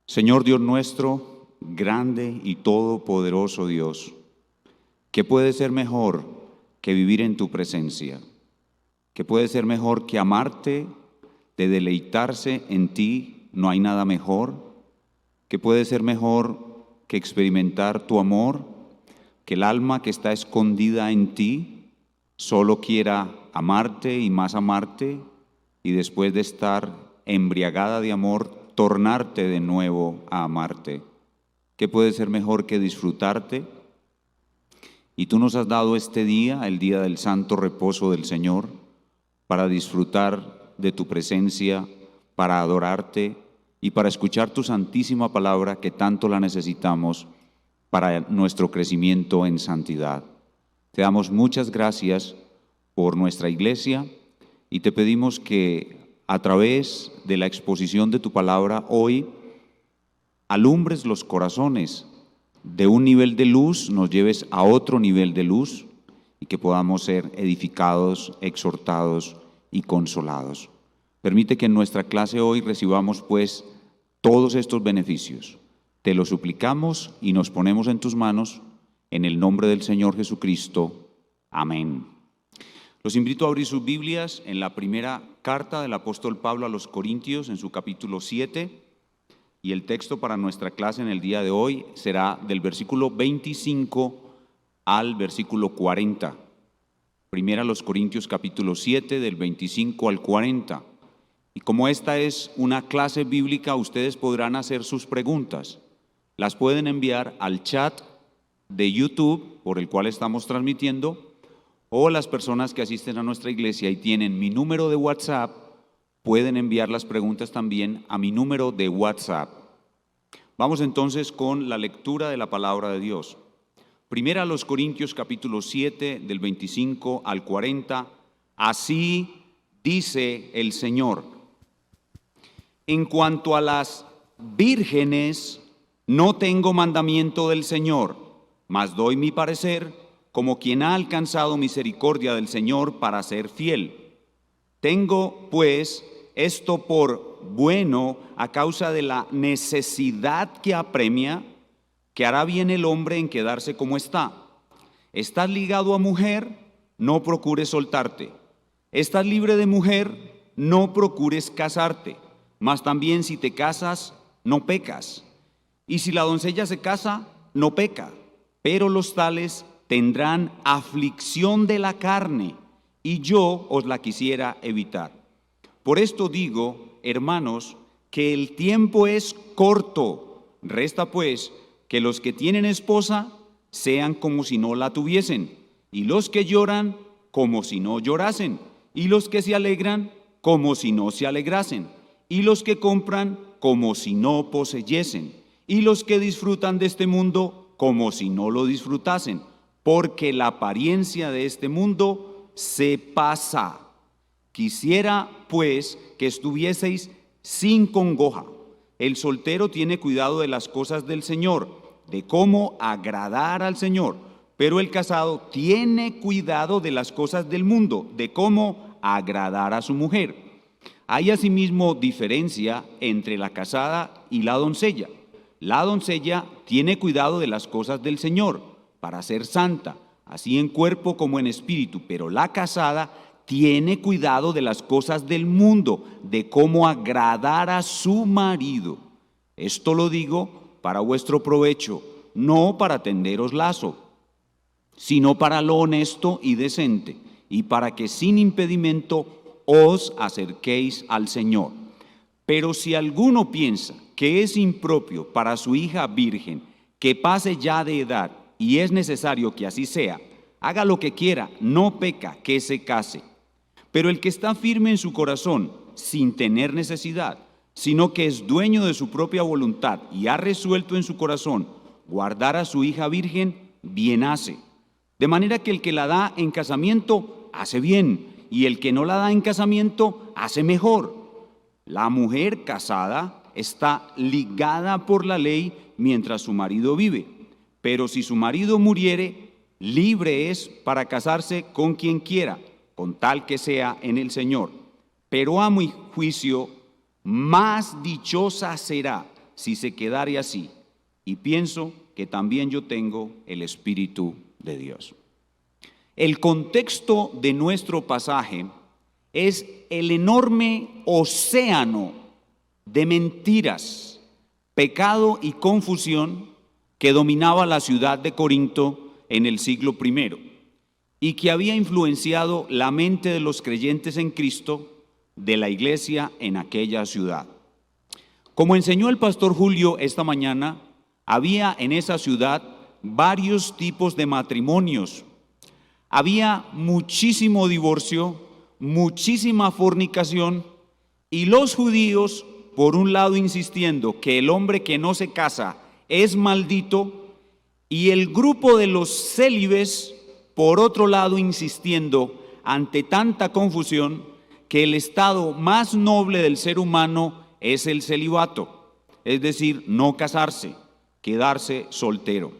Señor Dios nuestro, grande y todopoderoso Dios, ¿qué puede ser mejor que vivir en tu presencia? ¿Qué puede ser mejor que amarte, de deleitarse en ti? No hay nada mejor. ¿Qué puede ser mejor que experimentar tu amor? Que el alma que está escondida en ti solo quiera amarte y más amarte, y después de estar embriagada de amor, tornarte de nuevo a amarte. ¿Qué puede ser mejor que disfrutarte? Y tú nos has dado este día, el día del santo reposo del Señor, para disfrutar de tu presencia, para adorarte y para escuchar tu santísima palabra que tanto la necesitamos para nuestro crecimiento en santidad. Te damos muchas gracias por nuestra iglesia y te pedimos que a través de la exposición de tu palabra hoy alumbres los corazones, de un nivel de luz nos lleves a otro nivel de luz y que podamos ser edificados, exhortados y consolados. Permite que en nuestra clase hoy recibamos pues todos estos beneficios. Te lo suplicamos y nos ponemos en tus manos en el nombre del Señor Jesucristo. Amén. Los invito a abrir sus Biblias en la primera carta del apóstol Pablo a los Corintios, en su capítulo 7, y el texto para nuestra clase en el día de hoy será del versículo 25 al versículo 40. Primera a los Corintios capítulo 7, del 25 al 40. Y como esta es una clase bíblica, ustedes podrán hacer sus preguntas. Las pueden enviar al chat de YouTube, por el cual estamos transmitiendo, o las personas que asisten a nuestra iglesia y tienen mi número de WhatsApp, pueden enviar las preguntas también a mi número de WhatsApp. Vamos entonces con la lectura de la palabra de Dios. Primera a los Corintios capítulo 7, del 25 al 40. Así dice el Señor: en cuanto a las vírgenes, no tengo mandamiento del Señor, mas doy mi parecer como quien ha alcanzado misericordia del Señor para ser fiel. Tengo, pues, esto por bueno a causa de la necesidad que apremia, que hará bien el hombre en quedarse como está. ¿Estás ligado a mujer? No procures soltarte. ¿Estás libre de mujer? No procures casarte. Mas también si te casas, no pecas. Y si la doncella se casa, no peca. Pero los tales tendrán aflicción de la carne, y yo os la quisiera evitar. Por esto digo, hermanos, que el tiempo es corto. Resta pues que los que tienen esposa sean como si no la tuviesen, y los que lloran como si no llorasen, y los que se alegran como si no se alegrasen, y los que compran como si no poseyesen, y los que disfrutan de este mundo como si no lo disfrutasen, porque la apariencia de este mundo se pasa. Quisiera, pues, que estuvieseis sin congoja. El soltero tiene cuidado de las cosas del Señor, de cómo agradar al Señor, pero el casado tiene cuidado de las cosas del mundo, de cómo agradar a su mujer. Hay asimismo diferencia entre la casada y la doncella. La doncella tiene cuidado de las cosas del Señor, para ser santa, así en cuerpo como en espíritu, pero la casada tiene cuidado de las cosas del mundo, de cómo agradar a su marido. Esto lo digo para vuestro provecho, no para tenderos lazo, sino para lo honesto y decente, y para que sin impedimento os acerquéis al Señor. Pero si alguno piensa que es impropio para su hija virgen que pase ya de edad, y es necesario que así sea, haga lo que quiera, no peca, que se case. Pero el que está firme en su corazón, sin tener necesidad, sino que es dueño de su propia voluntad y ha resuelto en su corazón guardar a su hija virgen, bien hace. De manera que el que la da en casamiento hace bien, y el que no la da en casamiento hace mejor. La mujer casada está ligada por la ley mientras su marido vive. Pero si su marido muriere, libre es para casarse con quien quiera, con tal que sea en el Señor. Pero a mi juicio, más dichosa será si se quedare así, y pienso que también yo tengo el Espíritu de Dios. El contexto de nuestro pasaje es el enorme océano de mentiras, pecado y confusión que dominaba la ciudad de Corinto en el siglo I y que había influenciado la mente de los creyentes en Cristo de la iglesia en aquella ciudad. Como enseñó el pastor Julio esta mañana, había en esa ciudad varios tipos de matrimonios. Había muchísimo divorcio, muchísima fornicación, y los judíos, por un lado, insistiendo que el hombre que no se casa es maldito, y el grupo de los célibes, por otro lado, insistiendo ante tanta confusión que el estado más noble del ser humano es el celibato, es decir, no casarse, quedarse soltero.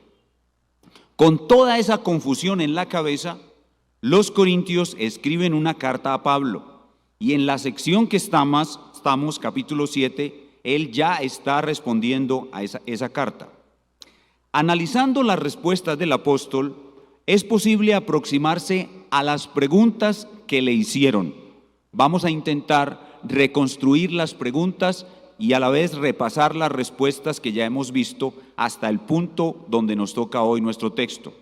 Con toda esa confusión en la cabeza, los corintios escriben una carta a Pablo, y en la sección que estamos capítulo 7, él ya está respondiendo a esa carta. Analizando las respuestas del apóstol, es posible aproximarse a las preguntas que le hicieron. Vamos a intentar reconstruir las preguntas y a la vez repasar las respuestas que ya hemos visto hasta el punto donde nos toca hoy nuestro texto.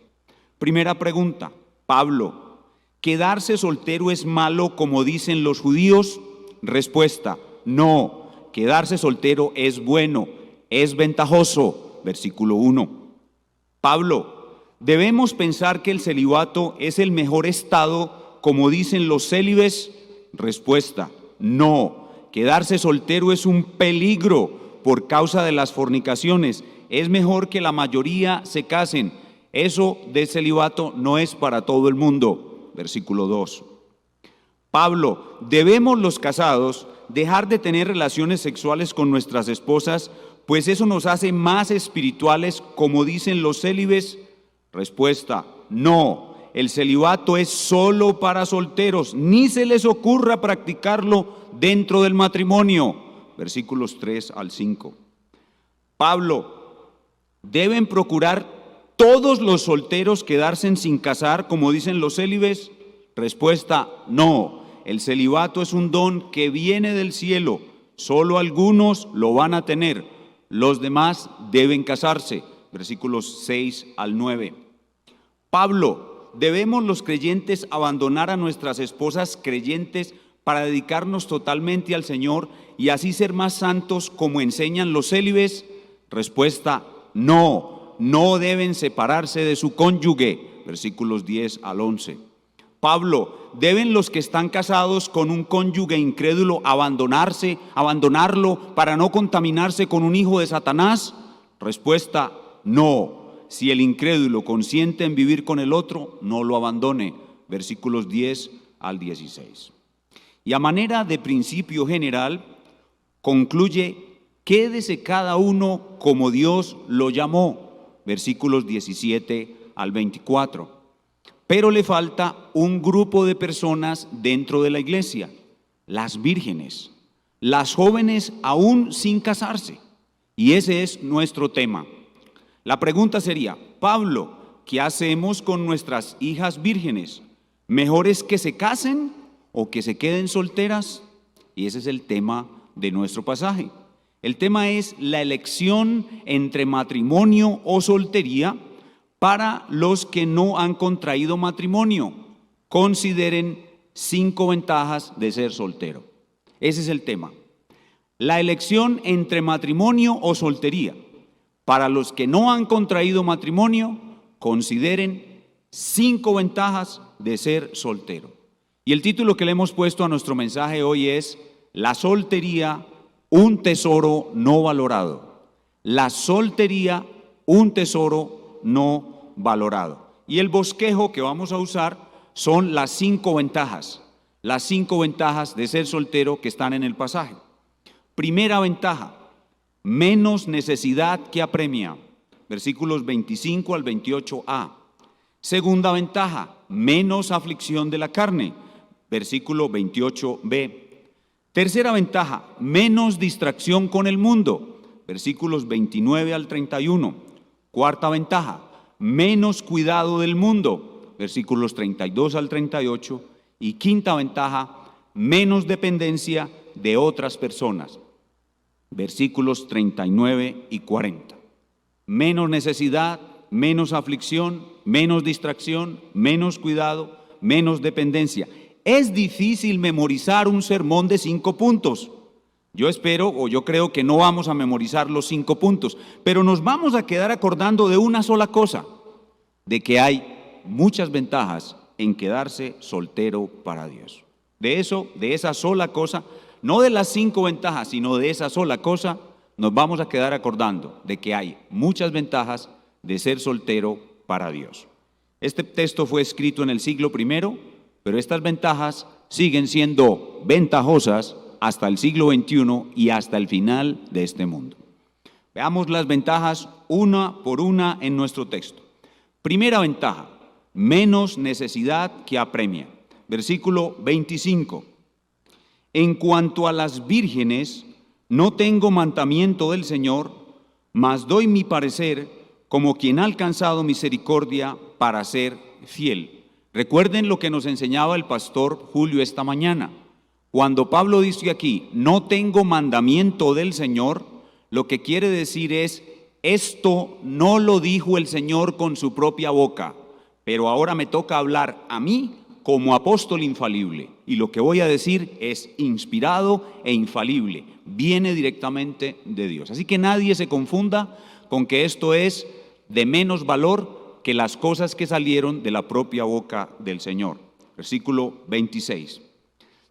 Primera pregunta, Pablo, ¿quedarse soltero es malo como dicen los judíos? Respuesta, no, quedarse soltero es bueno, es ventajoso. Versículo 1. Pablo, ¿debemos pensar que el celibato es el mejor estado como dicen los célibes? Respuesta, no, quedarse soltero es un peligro por causa de las fornicaciones. Es mejor que la mayoría se casen. Eso de celibato no es para todo el mundo. Versículo 2. Pablo, ¿debemos los casados dejar de tener relaciones sexuales con nuestras esposas, pues eso nos hace más espirituales como dicen los célibes? Respuesta, no, el celibato es solo para solteros, ni se les ocurra practicarlo dentro del matrimonio. Versículos 3 al 5. Pablo, ¿deben procurar todos los solteros quedarse sin casar como dicen los célibes? Respuesta, no, el celibato es un don que viene del cielo, solo algunos lo van a tener, los demás deben casarse. Versículos 6 al 9. Pablo, ¿debemos los creyentes abandonar a nuestras esposas creyentes para dedicarnos totalmente al Señor y así ser más santos como enseñan los célibes? Respuesta, no, no deben separarse de su cónyuge. Versículos 10 al 11. Pablo, ¿deben los que están casados con un cónyuge incrédulo abandonarlo para no contaminarse con un hijo de Satanás? Respuesta, no. Si el incrédulo consiente en vivir con el otro, no lo abandone. Versículos 10 al 16. Y a manera de principio general, concluye, quédese cada uno como Dios lo llamó. Versículos 17 al 24. Pero le falta un grupo de personas dentro de la iglesia, las vírgenes, las jóvenes aún sin casarse. Y ese es nuestro tema. La pregunta sería, Pablo, ¿qué hacemos con nuestras hijas vírgenes? ¿Mejor es que se casen o que se queden solteras? Y ese es el tema de nuestro pasaje. El tema es la elección entre matrimonio o soltería para los que no han contraído matrimonio. Consideren 5 ventajas de ser soltero. Ese es el tema. La elección entre matrimonio o soltería. Para los que no han contraído matrimonio, consideren 5 ventajas de ser soltero. Y el título que le hemos puesto a nuestro mensaje hoy es La soltería, un tesoro no valorado. La soltería, un tesoro no valorado. Y el bosquejo que vamos a usar son las 5 ventajas. Las 5 ventajas de ser soltero que están en el pasaje. Primera ventaja, menos necesidad que apremia. Versículos 25 al 28a. Segunda ventaja, menos aflicción de la carne. Versículo 28b. Tercera ventaja, menos distracción con el mundo. versículos 29 al 31. Cuarta ventaja, menos cuidado del mundo, versículos 32 al 38. Y quinta ventaja, menos dependencia de otras personas, versículos 39 y 40. Menos necesidad, menos aflicción, menos distracción, menos cuidado, menos dependencia. Es difícil memorizar un sermón de 5 puntos. Yo espero o yo creo que no vamos a memorizar los 5 puntos, pero nos vamos a quedar acordando de una sola cosa, de que hay muchas ventajas en quedarse soltero para Dios. De esa sola cosa, no de las 5 ventajas, sino de esa sola cosa, nos vamos a quedar acordando de que hay muchas ventajas de ser soltero para Dios. Este texto fue escrito en el siglo I, pero estas ventajas siguen siendo ventajosas hasta el siglo XXI y hasta el final de este mundo. Veamos las ventajas una por una en nuestro texto. Primera ventaja, menos necesidad que apremia. Versículo 25. En cuanto a las vírgenes, no tengo mandamiento del Señor, mas doy mi parecer como quien ha alcanzado misericordia para ser fiel. Recuerden lo que nos enseñaba el pastor Julio esta mañana. Cuando Pablo dice aquí, no tengo mandamiento del Señor, lo que quiere decir es, esto no lo dijo el Señor con su propia boca, pero ahora me toca hablar a mí como apóstol infalible. Y lo que voy a decir es inspirado e infalible, viene directamente de Dios. Así que nadie se confunda con que esto es de menos valor que las cosas que salieron de la propia boca del Señor. Versículo 26.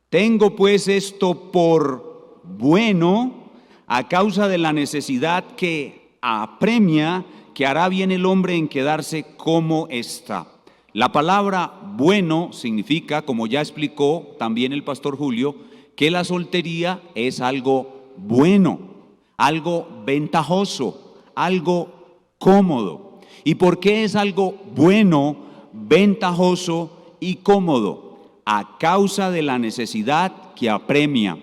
Tengo pues esto por bueno a causa de la necesidad que apremia, que hará bien el hombre en quedarse como está. La palabra bueno significa, como ya explicó también el pastor Julio, que la soltería es algo bueno, algo ventajoso, algo cómodo. ¿Y por qué es algo bueno, ventajoso y cómodo? A causa de la necesidad que apremia,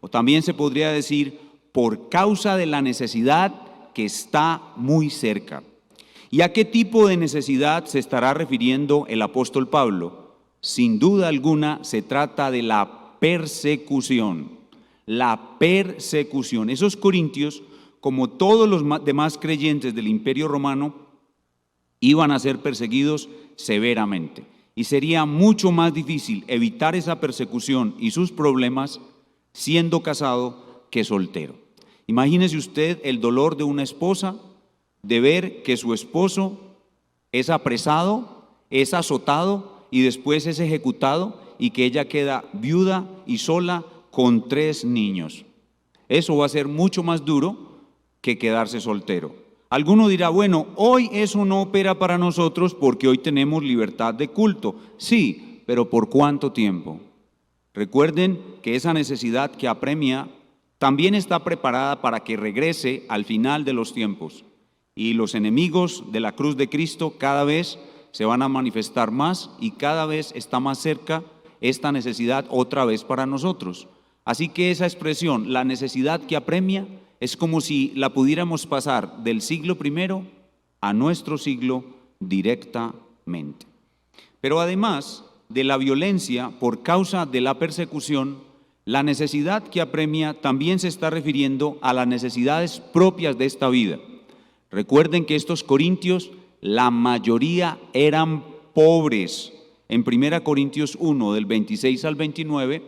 o también se podría decir por causa de la necesidad que está muy cerca. ¿Y a qué tipo de necesidad se estará refiriendo el apóstol Pablo? Sin duda alguna se trata de la persecución. La persecución. Esos corintios, como todos los demás creyentes del Imperio Romano, iban a ser perseguidos severamente. Y sería mucho más difícil evitar esa persecución y sus problemas siendo casado que soltero. Imagínese usted el dolor de una esposa de ver que su esposo es apresado, es azotado y después es ejecutado y que ella queda viuda y sola con 3 niños. Eso va a ser mucho más duro que quedarse soltero. Alguno dirá, bueno, hoy eso no opera para nosotros porque hoy tenemos libertad de culto. Sí, pero ¿por cuánto tiempo? Recuerden que esa necesidad que apremia también está preparada para que regrese al final de los tiempos. Y los enemigos de la cruz de Cristo cada vez se van a manifestar más y cada vez está más cerca esta necesidad otra vez para nosotros. Así que esa expresión, la necesidad que apremia, es como si la pudiéramos pasar del siglo I a nuestro siglo directamente. Pero además de la violencia por causa de la persecución, la necesidad que apremia también se está refiriendo a las necesidades propias de esta vida. Recuerden que estos corintios, la mayoría eran pobres. En 1 Corintios 1, del 26 al 29,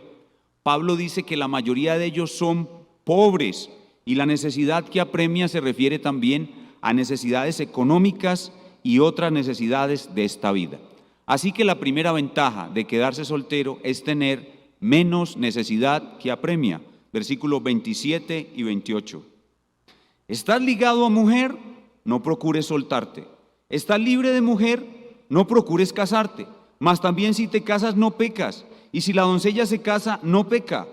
Pablo dice que la mayoría de ellos son pobres. Y la necesidad que apremia se refiere también a necesidades económicas y otras necesidades de esta vida. Así que la primera ventaja de quedarse soltero es tener menos necesidad que apremia. Versículos 27 y 28. ¿Estás ligado a mujer? No procures soltarte. ¿Estás libre de mujer? No procures casarte. Mas también si te casas no pecas. Y si la doncella se casa, no peca.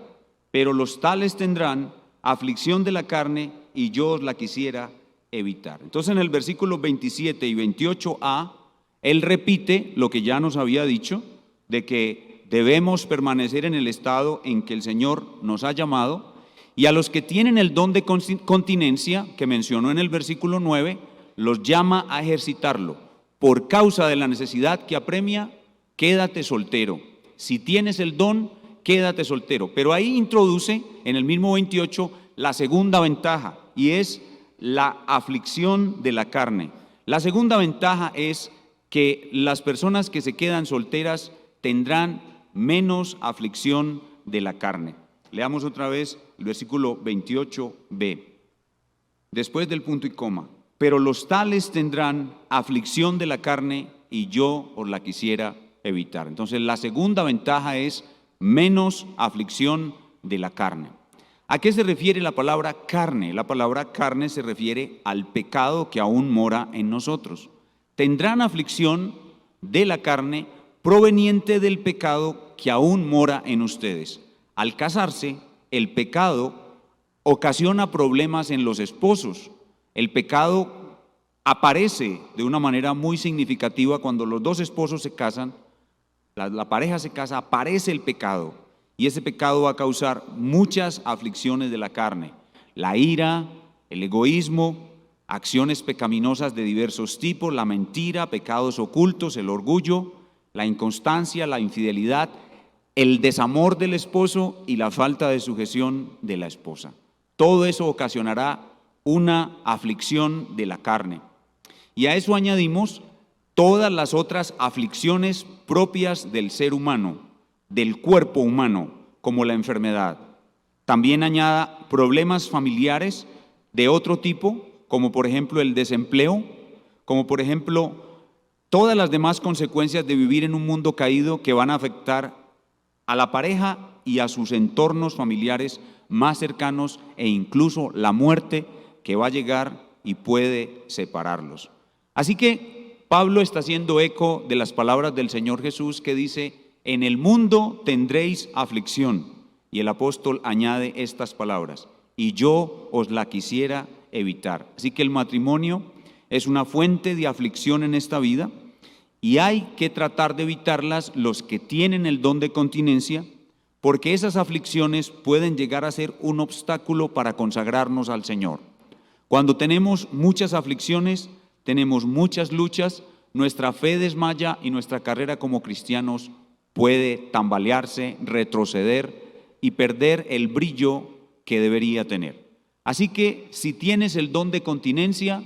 Pero los tales tendrán aflicción de la carne y yo os la quisiera evitar. Entonces en el versículo 27 y 28a, él repite lo que ya nos había dicho, de que debemos permanecer en el estado en que el Señor nos ha llamado, Y a los que tienen el don de continencia, que mencionó en el versículo 9, los llama a ejercitarlo. Por causa de la necesidad que apremia, quédate soltero. Si tienes el don, quédate soltero. Pero ahí introduce en el mismo 28 la segunda ventaja, y es la aflicción de la carne. La segunda ventaja es que las personas que se quedan solteras tendrán menos aflicción de la carne. Leamos otra vez el versículo 28b. Después del punto y coma. Pero los tales tendrán aflicción de la carne y yo os la quisiera evitar. Entonces la segunda ventaja es menos aflicción de la carne. ¿A qué se refiere la palabra carne? La palabra carne se refiere al pecado que aún mora en nosotros. Tendrán aflicción de la carne proveniente del pecado que aún mora en ustedes. Al casarse, el pecado ocasiona problemas en los esposos. El pecado aparece de una manera muy significativa cuando los dos esposos se casan, la pareja se casa, aparece el pecado. Y ese pecado va a causar muchas aflicciones de la carne. La ira, el egoísmo, acciones pecaminosas de diversos tipos, la mentira, pecados ocultos, el orgullo, la inconstancia, la infidelidad, el desamor del esposo y la falta de sujeción de la esposa. Todo eso ocasionará una aflicción de la carne. Y a eso añadimos todas las otras aflicciones propias del ser humano, del cuerpo humano, como la enfermedad. También añada problemas familiares de otro tipo, como por ejemplo el desempleo, como por ejemplo todas las demás consecuencias de vivir en un mundo caído que van a afectar a la pareja y a sus entornos familiares más cercanos, e incluso la muerte que va a llegar y puede separarlos. Así que Pablo está haciendo eco de las palabras del Señor Jesús que dice: en el mundo tendréis aflicción. Y el apóstol añade estas palabras: y yo os la quisiera evitar. Así que el matrimonio es una fuente de aflicción en esta vida, y hay que tratar de evitarlas los que tienen el don de continencia, porque esas aflicciones pueden llegar a ser un obstáculo para consagrarnos al Señor. Cuando tenemos muchas aflicciones, tenemos muchas luchas, nuestra fe desmaya y nuestra carrera como cristianos puede tambalearse, retroceder y perder el brillo que debería tener. Así que si tienes el don de continencia,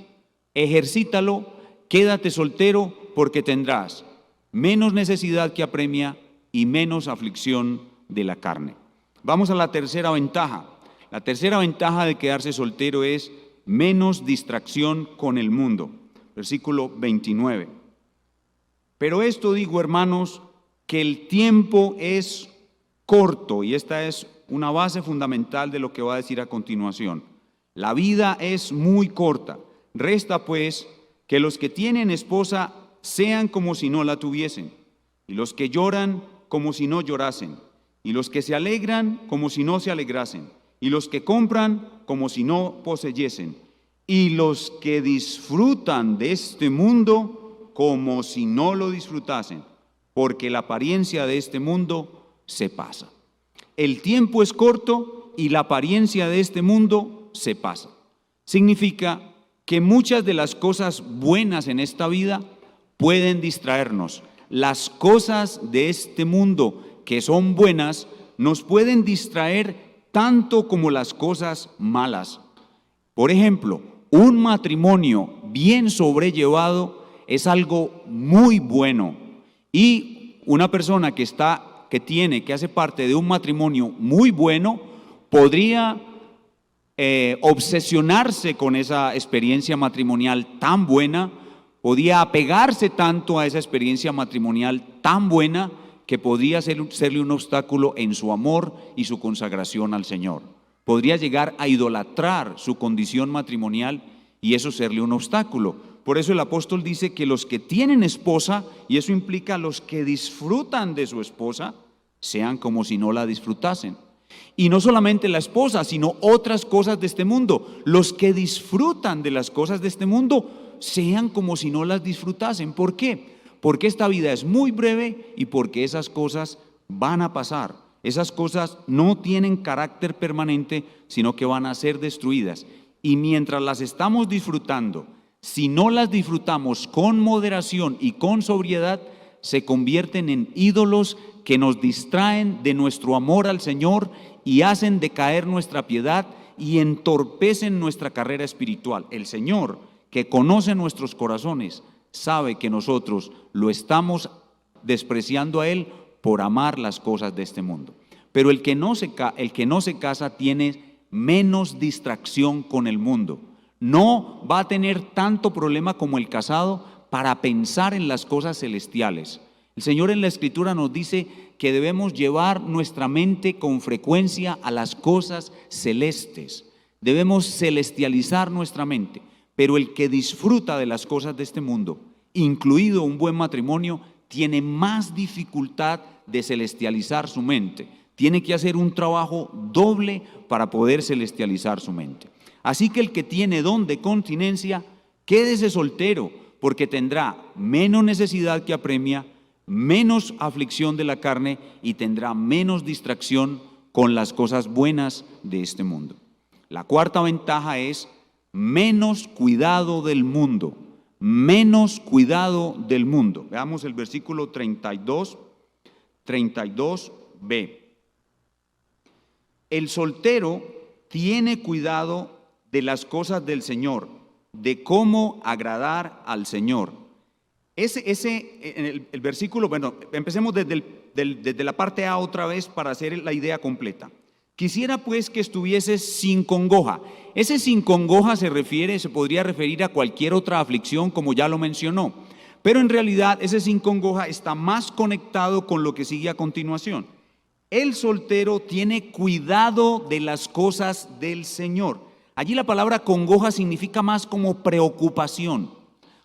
ejercítalo, quédate soltero, porque tendrás menos necesidad que apremia y menos aflicción de la carne. Vamos a la tercera ventaja. La tercera ventaja de quedarse soltero es menos distracción con el mundo. Versículo 29. Pero esto digo, hermanos, que el tiempo es corto, y esta es una base fundamental de lo que va a decir a continuación. La vida es muy corta. Resta pues que los que tienen esposa sean como si no la tuviesen, y los que lloran como si no llorasen, y los que se alegran como si no se alegrasen, y los que compran como si no poseyesen, y los que disfrutan de este mundo como si no lo disfrutasen, porque la apariencia de este mundo se pasa. El tiempo es corto y la apariencia de este mundo se pasa. Significa que muchas de las cosas buenas en esta vida pueden distraernos. Las cosas de este mundo que son buenas nos pueden distraer tanto como las cosas malas. Por ejemplo, un matrimonio bien sobrellevado es algo muy bueno, y una persona que hace parte de un matrimonio muy bueno podría obsesionarse con esa experiencia matrimonial tan buena, podía apegarse tanto a esa experiencia matrimonial tan buena que podría serle un obstáculo en su amor y su consagración al Señor. Podría llegar a idolatrar su condición matrimonial y eso serle un obstáculo. Por eso el apóstol dice que los que tienen esposa, y eso implica los que disfrutan de su esposa, sean como si no la disfrutasen. Y no solamente la esposa, sino otras cosas de este mundo. Los que disfrutan de las cosas de este mundo, sean como si no las disfrutasen. ¿Por qué? Porque esta vida es muy breve y porque esas cosas van a pasar. Esas cosas no tienen carácter permanente, sino que van a ser destruidas. Y mientras las estamos disfrutando, si no las disfrutamos con moderación y con sobriedad, se convierten en ídolos que nos distraen de nuestro amor al Señor y hacen decaer nuestra piedad y entorpecen nuestra carrera espiritual. El Señor, que conoce nuestros corazones, sabe que nosotros lo estamos despreciando a Él por amar las cosas de este mundo. Pero el que no se casa tiene menos distracción con el mundo. No va a tener tanto problema como el casado para pensar en las cosas celestiales. El Señor en la Escritura nos dice que debemos llevar nuestra mente con frecuencia a las cosas celestes. Debemos celestializar nuestra mente. Pero el que disfruta de las cosas de este mundo, incluido un buen matrimonio, tiene más dificultad de celestializar su mente. Tiene que hacer un trabajo doble para poder celestializar su mente. Así que el que tiene don de continencia, quédese soltero, porque tendrá menos necesidad que apremia, menos aflicción de la carne y tendrá menos distracción con las cosas buenas de este mundo. La cuarta ventaja es menos cuidado del mundo. Menos cuidado del mundo. Veamos el versículo 32b. El soltero tiene cuidado de las cosas del Señor, de cómo agradar al Señor. En el versículo, bueno, empecemos desde la parte A otra vez para hacer la idea completa. Quisiera pues que estuvieses sin congoja. Ese sin congoja se podría referir a cualquier otra aflicción, como ya lo mencionó. Pero en realidad ese sin congoja está más conectado con lo que sigue a continuación. El soltero tiene cuidado de las cosas del Señor. Allí la palabra congoja significa más como preocupación,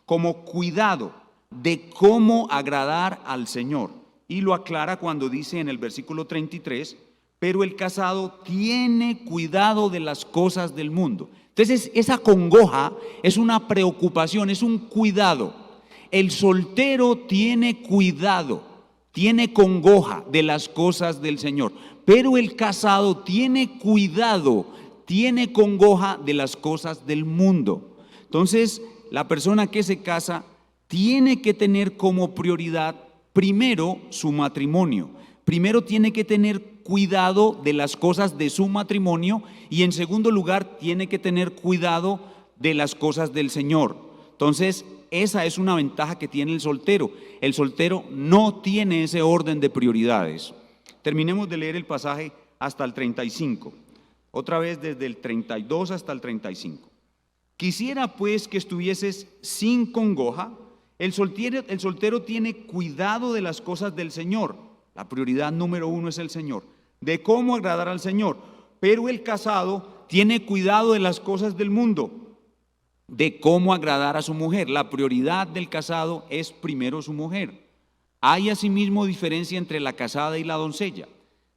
como cuidado de cómo agradar al Señor. Y lo aclara cuando dice en el versículo 33, pero el casado tiene cuidado de las cosas del mundo. Entonces esa congoja es una preocupación, es un cuidado. El soltero tiene cuidado, tiene congoja de las cosas del Señor, pero el casado tiene cuidado, tiene congoja de las cosas del mundo. Entonces la persona que se casa tiene que tener como prioridad primero su matrimonio. Primero tiene que tener cuidado de las cosas de su matrimonio y en segundo lugar tiene que tener cuidado de las cosas del Señor. Entonces esa es una ventaja que tiene el soltero. El soltero no tiene ese orden de prioridades. Terminemos de leer el pasaje hasta el 35. Otra vez desde el 32 hasta el 35. Quisiera pues que estuvieses sin congoja. El soltero tiene cuidado de las cosas del Señor. La prioridad número uno es el Señor, de cómo agradar al Señor. Pero el casado tiene cuidado de las cosas del mundo, de cómo agradar a su mujer. La prioridad del casado es primero su mujer. Hay asimismo diferencia entre la casada y la doncella.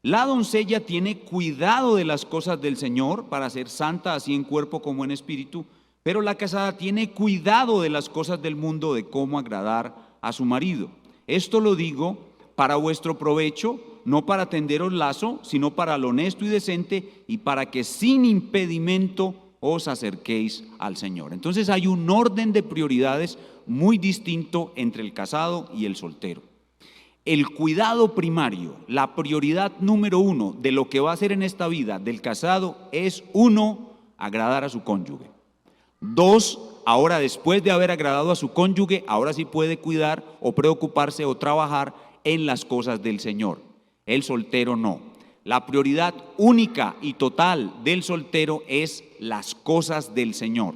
La doncella tiene cuidado de las cosas del Señor para ser santa así en cuerpo como en espíritu, pero la casada tiene cuidado de las cosas del mundo, de cómo agradar a su marido. Esto lo digo para vuestro provecho, no para tenderos lazo, sino para lo honesto y decente y para que sin impedimento os acerquéis al Señor. Entonces hay un orden de prioridades muy distinto entre el casado y el soltero. El cuidado primario, la prioridad número uno de lo que va a hacer en esta vida del casado es, uno, agradar a su cónyuge. Dos, ahora después de haber agradado a su cónyuge, ahora sí puede cuidar o preocuparse o trabajar en las cosas del Señor. El soltero no. La prioridad única y total del soltero es las cosas del Señor.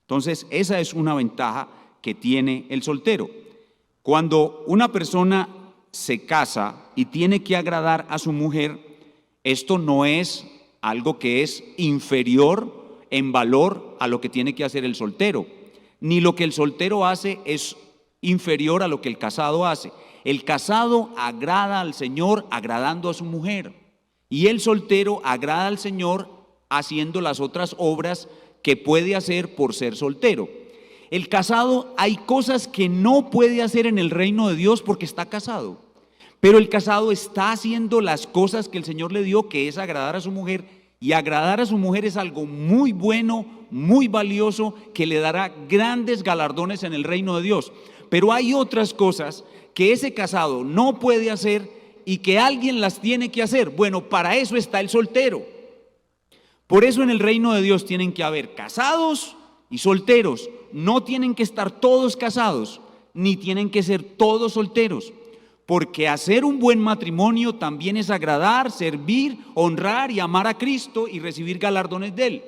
Entonces, esa es una ventaja que tiene el soltero. Cuando una persona se casa y tiene que agradar a su mujer, esto no es algo que es inferior en valor a lo que tiene que hacer el soltero, ni lo que el soltero hace es inferior a lo que el casado hace. El casado agrada al Señor agradando a su mujer y el soltero agrada al Señor haciendo las otras obras que puede hacer por ser soltero. El casado hay cosas que no puede hacer en el reino de Dios porque está casado, Pero el casado está haciendo las cosas que el Señor le dio, que es agradar a su mujer, y agradar a su mujer es algo muy bueno, muy valioso, que le dará grandes galardones en el reino de Dios. Pero hay otras cosas que ese casado no puede hacer y que alguien las tiene que hacer. Bueno, para eso está el soltero. Por eso en el reino de Dios tienen que haber casados y solteros. No tienen que estar todos casados, ni tienen que ser todos solteros. Porque hacer un buen matrimonio también es agradar, servir, honrar y amar a Cristo y recibir galardones de Él.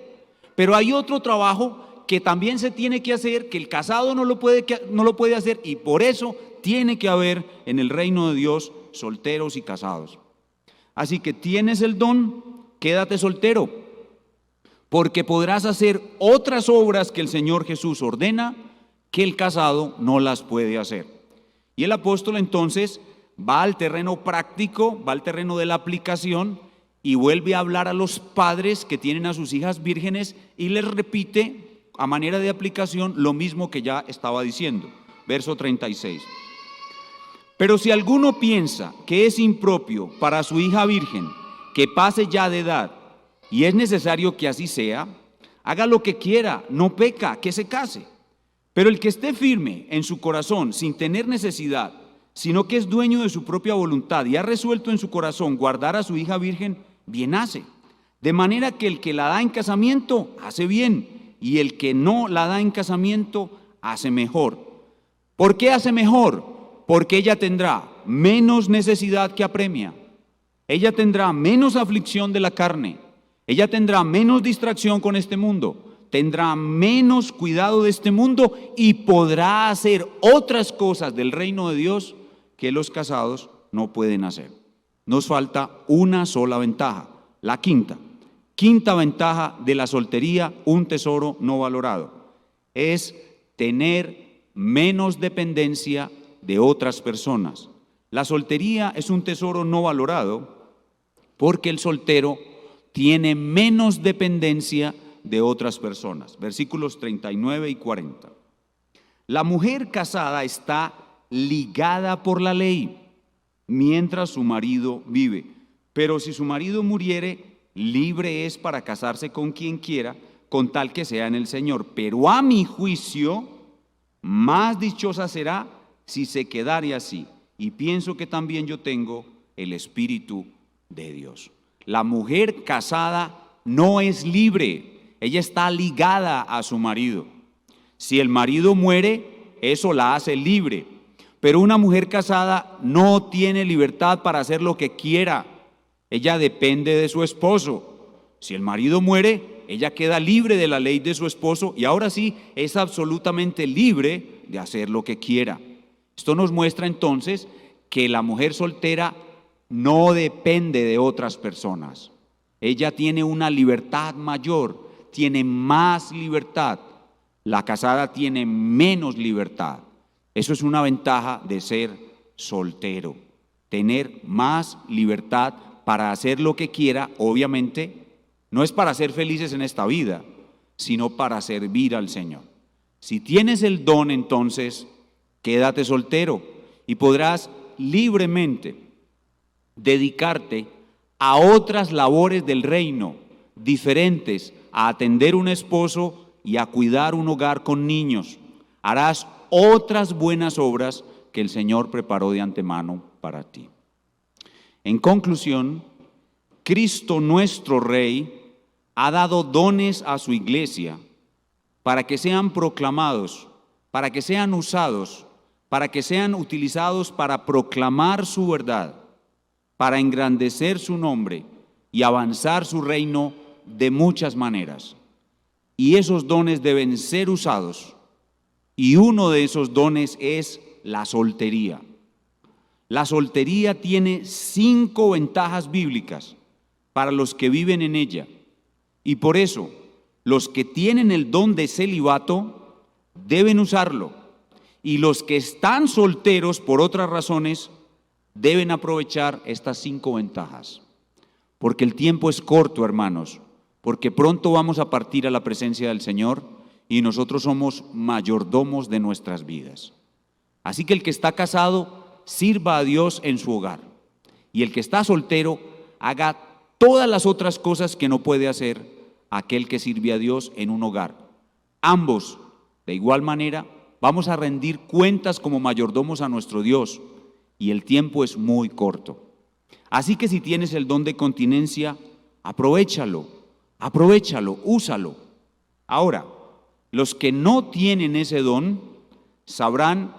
Pero hay otro trabajo que también se tiene que hacer, que el casado no lo puede hacer, y por eso tiene que haber en el reino de Dios solteros y casados. Así que tienes el don, quédate soltero, porque podrás hacer otras obras que el Señor Jesús ordena que el casado no las puede hacer. Y el apóstol entonces va al terreno práctico, va al terreno de la aplicación y vuelve a hablar a los padres que tienen a sus hijas vírgenes y les repite a manera de aplicación lo mismo que ya estaba diciendo. Verso 36. Pero si alguno piensa que es impropio para su hija virgen que pase ya de edad, y es necesario que así sea, haga lo que quiera, no peca, que se case. Pero el que esté firme en su corazón sin tener necesidad, sino que es dueño de su propia voluntad y ha resuelto en su corazón guardar a su hija virgen, bien hace. De manera que el que la da en casamiento hace bien, y el que no la da en casamiento hace mejor. ¿Por qué hace mejor? Porque ella tendrá menos necesidad que apremia. Ella tendrá menos aflicción de la carne. Ella tendrá menos distracción con este mundo. Tendrá menos cuidado de este mundo y podrá hacer otras cosas del reino de Dios que los casados no pueden hacer. Nos falta una sola ventaja, la quinta ventaja de la soltería, un tesoro no valorado, es tener menos dependencia de otras personas. La soltería es un tesoro no valorado porque el soltero tiene menos dependencia de otras personas. Versículos 39 y 40. La mujer casada está ligada por la ley mientras su marido vive, pero si su marido muriere, libre es para casarse con quien quiera, con tal que sea en el Señor. Pero a mi juicio, más dichosa será si se quedare así. Y pienso que también yo tengo el Espíritu de Dios. La mujer casada no es libre, ella está ligada a su marido. Si el marido muere, eso la hace libre. Pero una mujer casada no tiene libertad para hacer lo que quiera. Ella depende de su esposo. Si el marido muere, ella queda libre de la ley de su esposo y ahora sí es absolutamente libre de hacer lo que quiera. Esto nos muestra entonces que la mujer soltera no depende de otras personas. Ella tiene una libertad mayor, tiene más libertad. La casada tiene menos libertad. Eso es una ventaja de ser soltero, tener más libertad para hacer lo que quiera. Obviamente, no es para ser felices en esta vida, sino para servir al Señor. Si tienes el don, entonces, quédate soltero y podrás libremente dedicarte a otras labores del reino, diferentes a atender un esposo y a cuidar un hogar con niños. Harás otras buenas obras que el Señor preparó de antemano para ti. En conclusión, Cristo nuestro Rey ha dado dones a su iglesia para que sean proclamados, para que sean usados, para que sean utilizados para proclamar su verdad, para engrandecer su nombre y avanzar su reino de muchas maneras. Y esos dones deben ser usados, y uno de esos dones es la soltería. La soltería tiene 5 ventajas bíblicas para los que viven en ella, y por eso los que tienen el don de celibato deben usarlo, y los que están solteros por otras razones deben aprovechar estas 5 ventajas, porque el tiempo es corto, hermanos, porque pronto vamos a partir a la presencia del Señor y nosotros somos mayordomos de nuestras vidas. Así que el que está casado sirva a Dios en su hogar. Y el que está soltero haga todas las otras cosas que no puede hacer aquel que sirve a Dios en un hogar. Ambos, de igual manera, vamos a rendir cuentas como mayordomos a nuestro Dios, y el tiempo es muy corto. Así que si tienes el don de continencia, aprovéchalo, úsalo. Ahora, los que no tienen ese don sabrán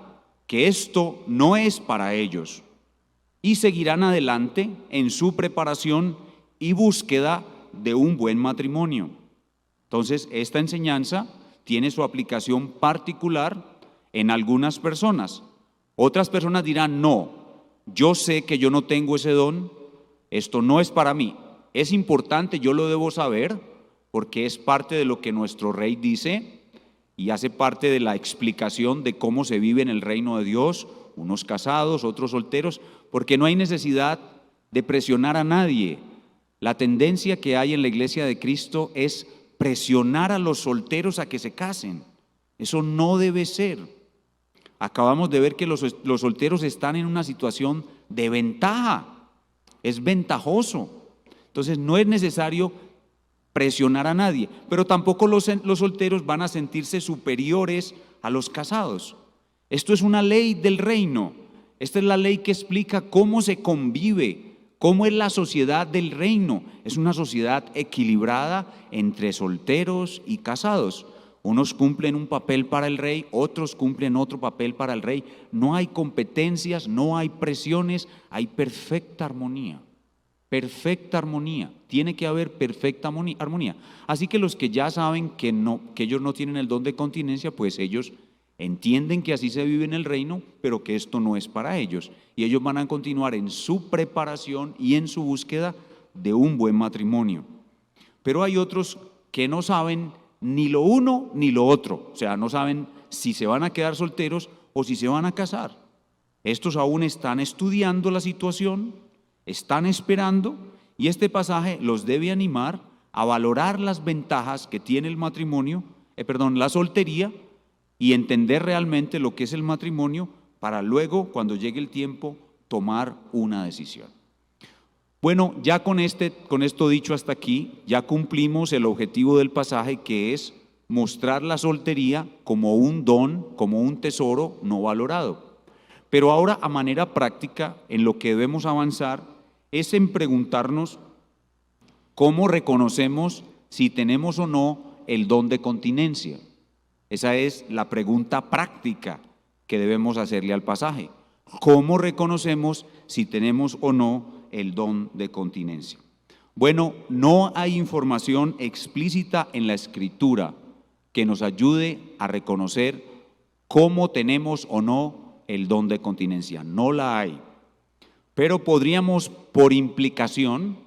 que esto no es para ellos y seguirán adelante en su preparación y búsqueda de un buen matrimonio. Entonces, esta enseñanza tiene su aplicación particular en algunas personas. Otras personas dirán, no, yo sé que yo no tengo ese don, esto no es para mí. Es importante, yo lo debo saber, porque es parte de lo que nuestro rey dice y hace parte de la explicación de cómo se vive en el reino de Dios, unos casados, otros solteros, porque no hay necesidad de presionar a nadie. La tendencia que hay en la iglesia de Cristo es presionar a los solteros a que se casen. Eso no debe ser. Acabamos de ver que los solteros están en una situación de ventaja. Es ventajoso. Entonces no es necesario presionar a nadie, pero tampoco los solteros van a sentirse superiores a los casados. Esto es una ley del reino. Esta es la ley que explica cómo se convive, cómo es la sociedad del reino. Es una sociedad equilibrada entre solteros y casados. Unos cumplen un papel para el rey, otros cumplen otro papel para el rey. No hay competencias, no hay presiones, hay perfecta armonía. Perfecta armonía. Tiene que haber perfecta armonía. Así que los que ya saben que ellos no tienen el don de continencia, pues ellos entienden que así se vive en el reino, pero que esto no es para ellos. Y ellos van a continuar en su preparación y en su búsqueda de un buen matrimonio. Pero hay otros que no saben ni lo uno ni lo otro. O sea, no saben si se van a quedar solteros o si se van a casar. Estos aún están estudiando la situación, están esperando, y este pasaje los debe animar a valorar las ventajas que tiene el matrimonio, la soltería, y entender realmente lo que es el matrimonio para luego, cuando llegue el tiempo, tomar una decisión. Bueno, ya con esto dicho hasta aquí, ya cumplimos el objetivo del pasaje, que es mostrar la soltería como un don, como un tesoro no valorado. Pero ahora, a manera práctica, en lo que debemos avanzar es en preguntarnos cómo reconocemos si tenemos o no el don de continencia. Esa es la pregunta práctica que debemos hacerle al pasaje. ¿Cómo reconocemos si tenemos o no el don de continencia? Bueno, no hay información explícita en la Escritura que nos ayude a reconocer cómo tenemos o no el don de continencia. No la hay. Pero podríamos, por implicación,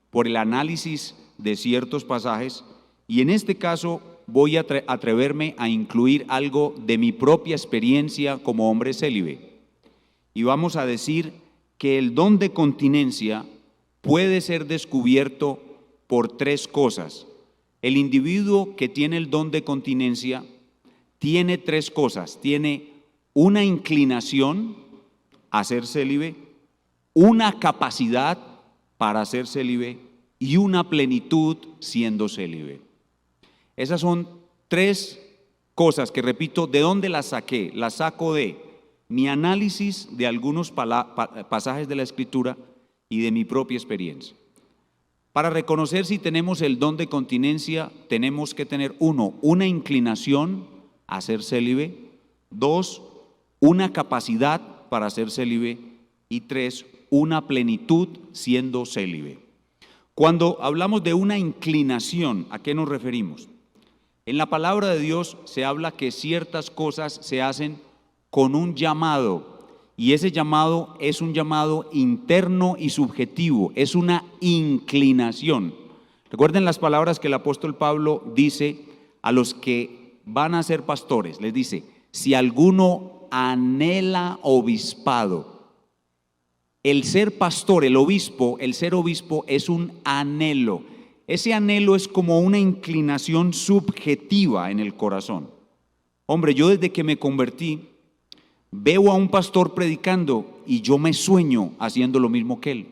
por el análisis de ciertos pasajes, y en este caso voy a atreverme a incluir algo de mi propia experiencia como hombre célibe. Y vamos a decir que el don de continencia puede ser descubierto por tres cosas. El individuo que tiene el don de continencia tiene tres cosas. Tiene una inclinación a ser célibe, una capacidad para ser célibe y una plenitud siendo célibe. Esas son tres cosas que, repito, ¿de dónde las saqué? Las saco de mi análisis de algunos pasajes de la Escritura y de mi propia experiencia. Para reconocer si tenemos el don de continencia, tenemos que tener, uno, una inclinación a ser célibe; dos, una capacidad para ser célibe; y tres, una plenitud siendo célibe. Cuando hablamos de una inclinación, ¿a qué nos referimos? En la palabra de Dios se habla que ciertas cosas se hacen con un llamado, y ese llamado es un llamado interno y subjetivo, es una inclinación. Recuerden las palabras que el apóstol Pablo dice a los que van a ser pastores. Les dice: si alguno anhela obispado. El ser pastor, el ser obispo es un anhelo. Ese anhelo es como una inclinación subjetiva en el corazón. Hombre, yo desde que me convertí, Veo a un pastor predicando y yo me sueño haciendo lo mismo que él.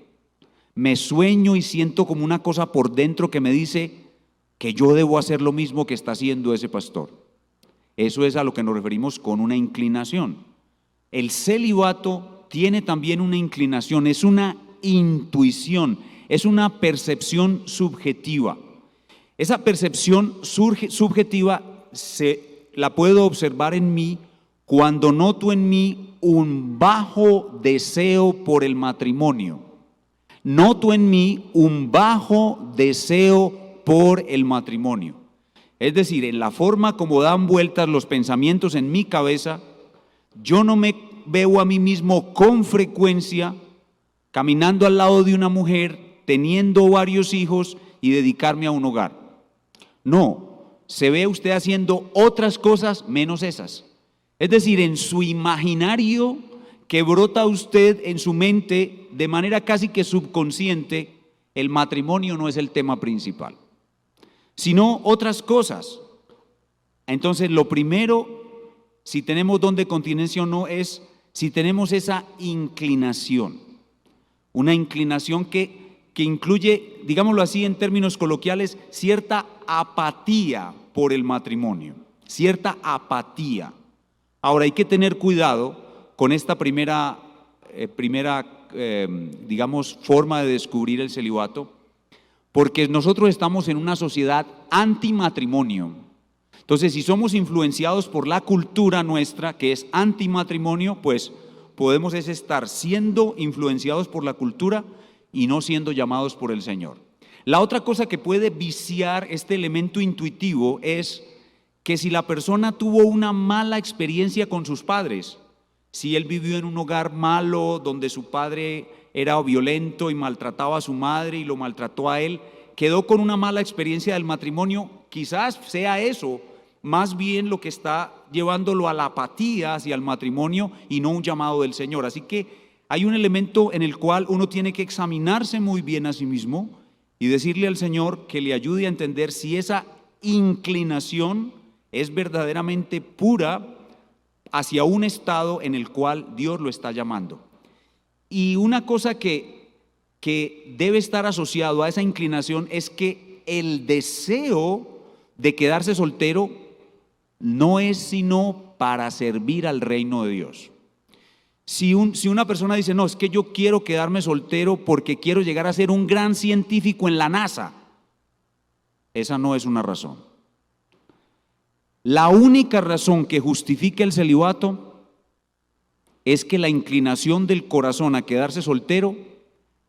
Me sueño y siento como una cosa por dentro que me dice que yo debo hacer lo mismo que está haciendo ese pastor. Eso es a lo que nos referimos con una inclinación. El celibato tiene también una inclinación, es una intuición, es una percepción subjetiva. Esa percepción subjetiva la puedo observar en mí cuando noto en mí un bajo deseo por el matrimonio. Noto en mí un bajo deseo por el matrimonio. Es decir, en la forma como dan vueltas los pensamientos en mi cabeza, yo no me veo a mí mismo con frecuencia caminando al lado de una mujer, teniendo varios hijos y dedicarme a un hogar. No, se ve usted haciendo otras cosas menos esas. Es decir, en su imaginario que brota usted en su mente de manera casi que subconsciente, el matrimonio no es el tema principal, sino otras cosas. Entonces, lo primero, si tenemos don de continencia o no, es si tenemos esa inclinación. Una inclinación que incluye, digámoslo así en términos coloquiales, cierta apatía por el matrimonio, cierta apatía. Ahora hay que tener cuidado con esta primera digamos, forma de descubrir el celibato, porque nosotros estamos en una sociedad antimatrimonio. Entonces, si somos influenciados por la cultura nuestra, que es antimatrimonio, pues podemos estar siendo influenciados por la cultura y no siendo llamados por el Señor. La otra cosa que puede viciar este elemento intuitivo es que si la persona tuvo una mala experiencia con sus padres, si él vivió en un hogar malo donde su padre era violento y maltrataba a su madre y lo maltrató a él, quedó con una mala experiencia del matrimonio, quizás sea eso más bien lo que está llevándolo a la apatía hacia el matrimonio y no un llamado del Señor. Así que hay un elemento en el cual uno tiene que examinarse muy bien a sí mismo y decirle al Señor que le ayude a entender si esa inclinación es verdaderamente pura hacia un estado en el cual Dios lo está llamando. Y una cosa que debe estar asociado a esa inclinación es que el deseo de quedarse soltero no es sino para servir al reino de Dios. Si una persona dice, no, es que yo quiero quedarme soltero porque quiero llegar a ser un gran científico en la NASA, esa no es una razón. La única razón que justifica el celibato es que la inclinación del corazón a quedarse soltero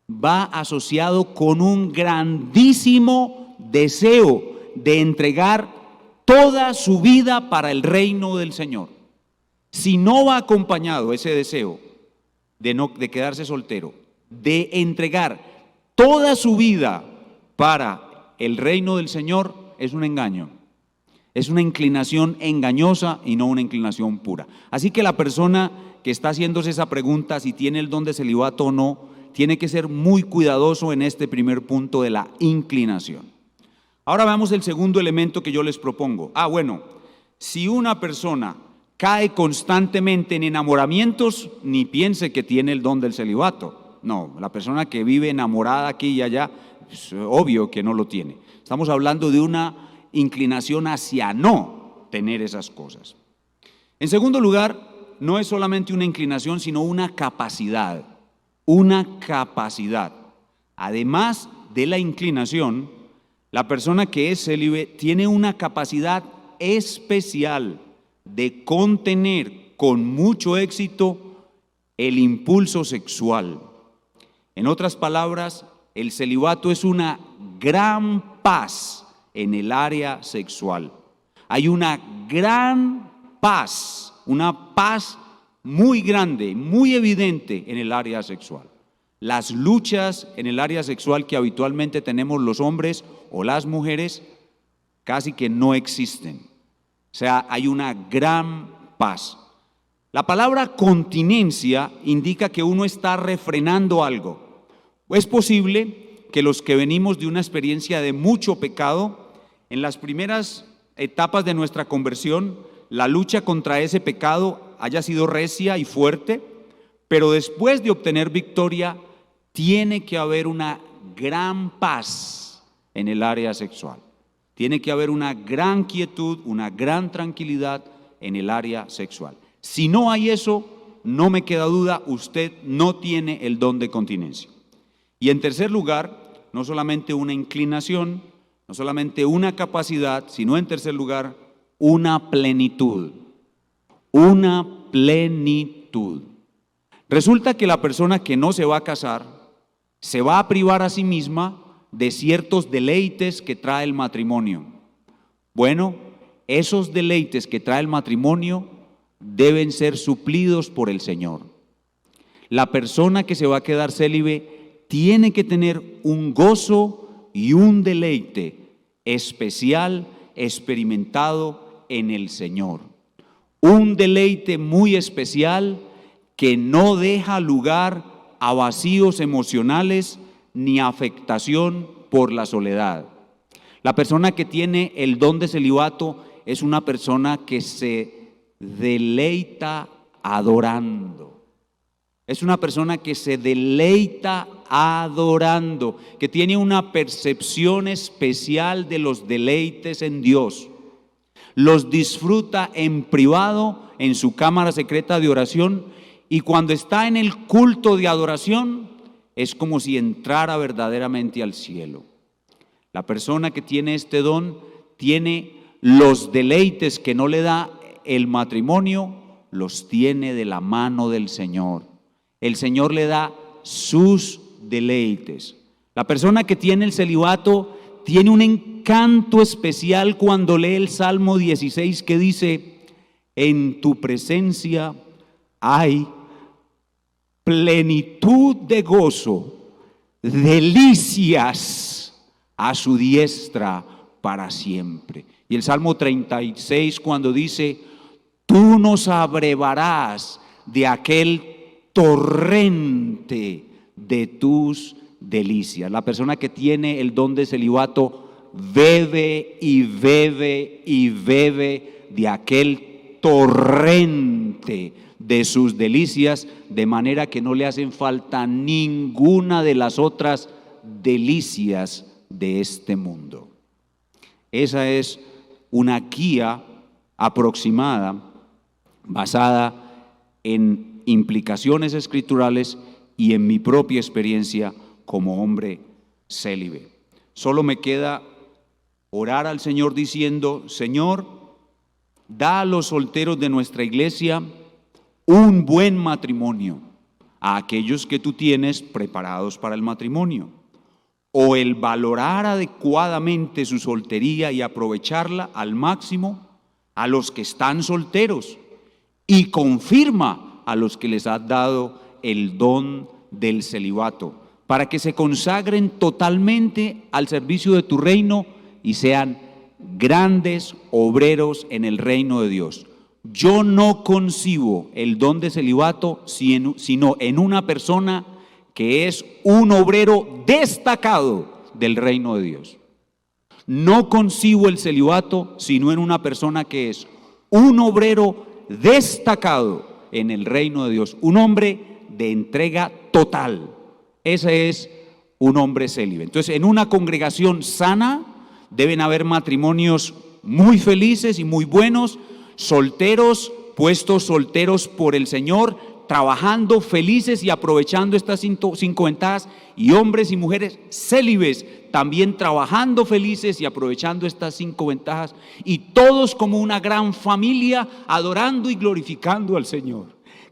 va asociado con un grandísimo deseo de entregar toda su vida para el reino del Señor. Si no va acompañado ese deseo de quedarse soltero, de entregar toda su vida para el reino del Señor, es un engaño. Es una inclinación engañosa y no una inclinación pura. Así que la persona que está haciéndose esa pregunta, si tiene el don de celibato o no, tiene que ser muy cuidadoso en este primer punto de la inclinación. Ahora veamos el segundo elemento que yo les propongo. Bueno, si una persona cae constantemente en enamoramientos, ni piense que tiene el don del celibato. No, la persona que vive enamorada aquí y allá, es obvio que no lo tiene. Estamos hablando de una inclinación hacia no tener esas cosas. En segundo lugar, no es solamente una inclinación, sino una capacidad. Una capacidad. Además de la inclinación, la persona que es célibe tiene una capacidad especial de contener con mucho éxito el impulso sexual. En otras palabras, el celibato es una gran paz en el área sexual. Hay una gran paz, una paz muy grande, muy evidente en el área sexual. Las luchas en el área sexual que habitualmente tenemos los hombres o las mujeres casi que no existen. O sea, hay una gran paz. La palabra continencia indica que uno está refrenando algo. Es posible que los que venimos de una experiencia de mucho pecado, en las primeras etapas de nuestra conversión, la lucha contra ese pecado haya sido recia y fuerte, pero después de obtener victoria, tiene que haber una gran paz en el área sexual. Tiene que haber una gran quietud, una gran tranquilidad en el área sexual. Si no hay eso, no me queda duda, usted no tiene el don de continencia. Y en tercer lugar, no solamente una inclinación, no solamente una capacidad, sino en tercer lugar, una plenitud. Una plenitud. Resulta que la persona que no se va a casar se va a privar a sí misma de ciertos deleites que trae el matrimonio. Bueno, esos deleites que trae el matrimonio deben ser suplidos por el Señor. La persona que se va a quedar célibe tiene que tener un gozo y un deleite especial, experimentado en el Señor. Un deleite muy especial que no deja lugar a vacíos emocionales ni afectación por la soledad. La persona que tiene el don de celibato es una persona que se deleita adorando. Es una persona que se deleita adorando, que tiene una percepción especial de los deleites en Dios. Los disfruta en privado, en su cámara secreta de oración, y cuando está en el culto de adoración, es como si entrara verdaderamente al cielo. La persona que tiene este don tiene los deleites que no le da el matrimonio, los tiene de la mano del Señor. El Señor le da sus deleites. La persona que tiene el celibato tiene un encanto especial cuando lee el Salmo 16 que dice: en tu presencia hay plenitud de gozo, delicias a su diestra para siempre. Y el Salmo 36 cuando dice: tú nos abrevarás de aquel torrente de tus delicias. La persona que tiene el don de celibato bebe y bebe y bebe de aquel torrente de sus delicias, de manera que no le hacen falta ninguna de las otras delicias de este mundo. Esa es una guía aproximada, basada en implicaciones escriturales y en mi propia experiencia como hombre célibe. Solo me queda orar al Señor diciendo: Señor, da a los solteros de nuestra iglesia un buen matrimonio, a aquellos que tú tienes preparados para el matrimonio, o el valorar adecuadamente su soltería y aprovecharla al máximo a los que están solteros, y confirma a los que les has dado el don del celibato, para que se consagren totalmente al servicio de tu reino y sean grandes obreros en el reino de Dios. Yo no concibo el don de celibato sino en una persona que es un obrero destacado del reino de Dios. No concibo el celibato sino en una persona que es un obrero destacado en el reino de Dios, un hombre de entrega total. Ese es un hombre célibe. Entonces, en una congregación sana deben haber matrimonios muy felices y muy buenos, solteros, puestos solteros por el Señor, trabajando felices y aprovechando estas cinco ventajas, y hombres y mujeres célibes también trabajando felices y aprovechando estas 5 ventajas, y todos como una gran familia adorando y glorificando al Señor,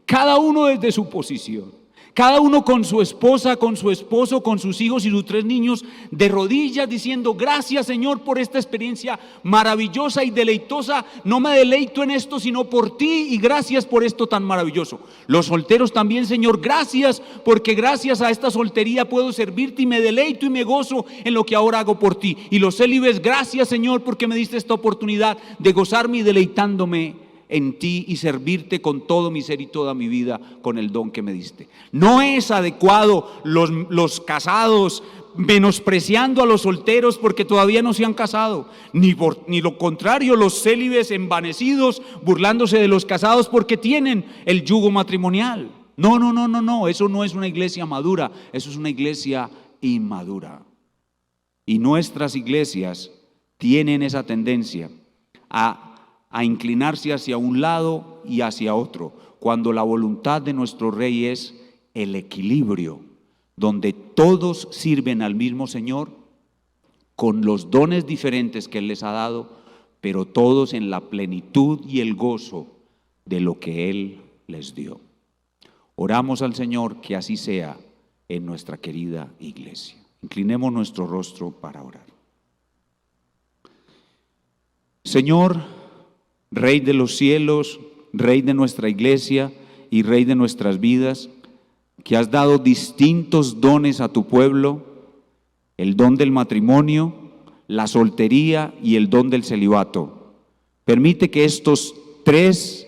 cada uno desde su posición. Cada uno con su esposa, con su esposo, con sus hijos y sus 3 niños, de rodillas diciendo: gracias, Señor, por esta experiencia maravillosa y deleitosa. No me deleito en esto sino por ti, y gracias por esto tan maravilloso. Los solteros también: Señor, gracias, porque gracias a esta soltería puedo servirte y me deleito y me gozo en lo que ahora hago por ti. Y los célibes: gracias, Señor, porque me diste esta oportunidad de gozarme y deleitándome en ti y servirte con todo mi ser y toda mi vida con el don que me diste. No es adecuado los casados menospreciando a los solteros porque todavía no se han casado, ni lo contrario, los célibes envanecidos burlándose de los casados porque tienen el yugo matrimonial. No, eso no es una iglesia madura, eso es una iglesia inmadura. Y nuestras iglesias tienen esa tendencia a inclinarse hacia un lado y hacia otro, cuando la voluntad de nuestro Rey es el equilibrio, donde todos sirven al mismo Señor con los dones diferentes que Él les ha dado, pero todos en la plenitud y el gozo de lo que Él les dio. Oramos al Señor que así sea en nuestra querida iglesia. Inclinemos nuestro rostro para orar. Señor, Rey de los cielos, Rey de nuestra iglesia y Rey de nuestras vidas, que has dado distintos dones a tu pueblo, el don del matrimonio, la soltería y el don del celibato. Permite que estos tres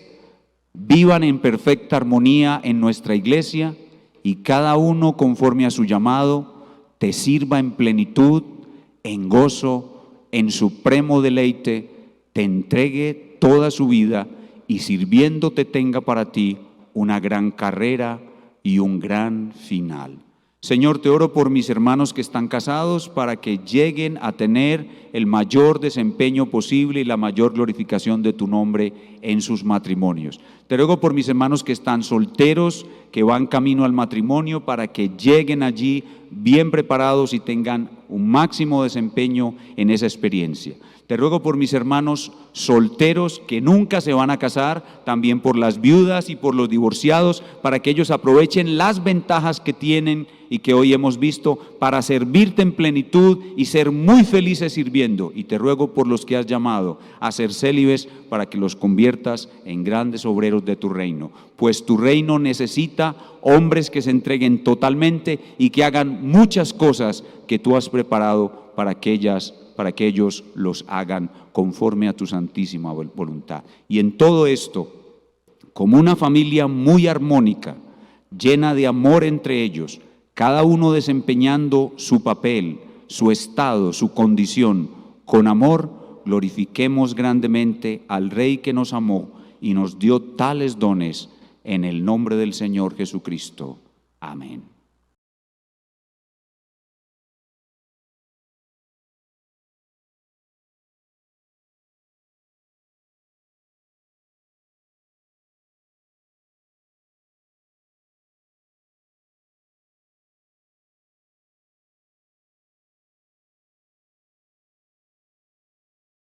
vivan en perfecta armonía en nuestra iglesia y cada uno conforme a su llamado te sirva en plenitud, en gozo, en supremo deleite, te entregue toda su vida y sirviéndote tenga para ti una gran carrera y un gran final. Señor, te oro por mis hermanos que están casados para que lleguen a tener el mayor desempeño posible y la mayor glorificación de tu nombre en sus matrimonios. Te ruego por mis hermanos que están solteros, que van camino al matrimonio, para que lleguen allí bien preparados y tengan un máximo desempeño en esa experiencia. Te ruego por mis hermanos solteros que nunca se van a casar, también por las viudas y por los divorciados, para que ellos aprovechen las ventajas que tienen y que hoy hemos visto para servirte en plenitud y ser muy felices sirviendo. Y te ruego por los que has llamado a ser célibes para que los conviertas en grandes obreros de tu reino, pues tu reino necesita hombres que se entreguen totalmente y que hagan muchas cosas que tú has preparado para que ellos los hagan conforme a tu santísima voluntad. Y en todo esto, como una familia muy armónica, llena de amor entre ellos, cada uno desempeñando su papel, su estado, su condición, con amor, glorifiquemos grandemente al Rey que nos amó y nos dio tales dones en el nombre del Señor Jesucristo. Amén.